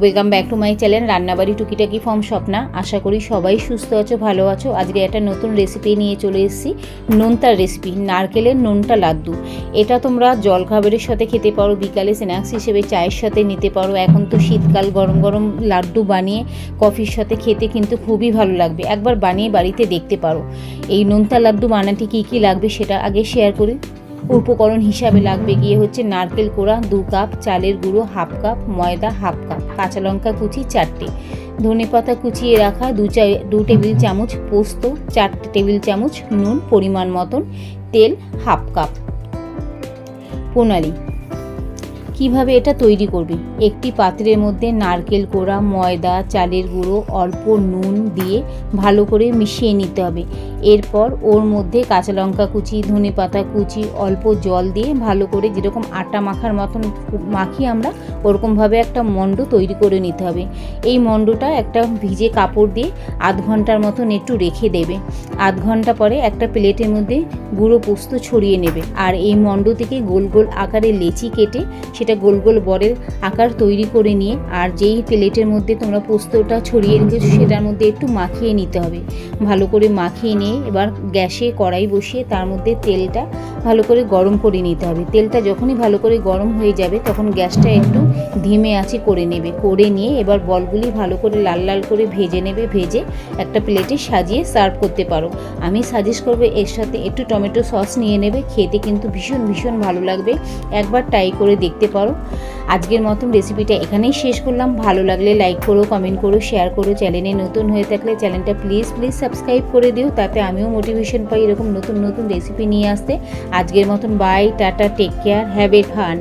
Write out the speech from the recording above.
Welcome back to my channel রান্নাবাড়ি টুকিটাকি from Swapna. আশা করি সবাই সুস্থ আছো, ভালো আছো। আজকে একটা নতুন রেসিপি নিয়ে চলে এসেছি, নোনতার রেসিপি, নারকেলের নোনতা লাড্ডু। এটা তোমরা জলখাবারের সাথে খেতে পারো, বিকালে স্ন্যাক্স হিসেবে চায়ের সাথে নিতে পারো। এখন তো শীতকাল, গরম গরম লাড্ডু বানিয়ে কফির সাথে খেতে কিন্তু খুবই ভালো লাগবে। একবার বানিয়ে বাড়িতে দেখতে পারো। এই নোনতা লাড্ডু বানাতে কী কী লাগবে সেটা আগে শেয়ার করি। উপকরণ হিসাবে লাগবে গিয়ে হচ্ছে নারকেল কোড়া 2 কাপ, চালের গুঁড়ো 1/2 কাপ, ময়দা 1/2 কাপ, কাঁচা লঙ্কা কুচি 4টে, ধনেপাতা কুচিয়ে রাখা 2 টেবিল চামচ, পোস্ত 4 টেবিল চামচ, নুন পরিমাণ মতন, তেল 1/2 কাপ। প্রণালী কিভাবে এটা তৈরি করবে। একটি পাত্রের মধ্যে নারকেল কোড়া, ময়দা, চালের গুঁড়ো, অল্প নুন দিয়ে ভালো করে মিশিয়ে নিতে হবে। এরপর ওর মধ্যে কাঁচা লঙ্কা কুচি, ধনেপাতা কুচি, অল্প জল দিয়ে ভালো করে যেরকম আটা মাখার মতন মাখি আমরা, ওরকমভাবে একটা মণ্ড তৈরি করে নিতে হবে। এই মণ্ডটা একটা ভিজে কাপড় দিয়ে আধ ঘন্টার মতন একটু রেখে দেবে। আধ ঘন্টা পরে একটা প্লেটের মধ্যে গুঁড়ো পোস্ত ছড়িয়ে নেবে। আর এই মণ্ড থেকে গোল গোল আকারে লেচি কেটে সেটা গোল গোল বড়ের আকার তৈরি করে নিয়ে, আর যেই প্লেটের মধ্যে তোমরা পোস্তটা ছড়িয়ে রেখেছো সেটার মধ্যে একটু মাখিয়ে নিতে হবে। ভালো করে মাখিয়ে নিয়ে এবার গ্যাসে কড়াই বসিয়ে তার মধ্যে তেলটা ভালো করে গরম করে নিতে হবে। তেলটা যখনই ভালো করে গরম হয়ে যাবে তখন গ্যাসটা একটু ধিমে আঁচে করে নেবে। করে নিয়ে এবার বলগুলি ভালো করে লাল লাল করে ভেজে নেবে। ভেজে একটা প্লেটে সাজিয়ে সার্ভ করতে পারো। আমি সাজেস্ট করবো এর সাথে একটু টমেটো সস নিয়ে নেবে, খেতে কিন্তু ভীষণ ভীষণ ভালো লাগবে। একবার ট্রাই করে দেখতে পারো। আজকের মতন রেসিপিটা এখানেই শেষ করলাম। ভালো লাগলে লাইক করো, কমেন্ট করো, শেয়ার করো। চ্যানেলে নতুন হয়ে থাকলে চ্যানেলটা প্লিজ সাবস্ক্রাইব করে দিও, তাতে আমিও মোটিভেশন পাই এরকম নতুন নতুন রেসিপি নিয়ে আসতে। আজকের মতন bye, tata, take care, have a fun.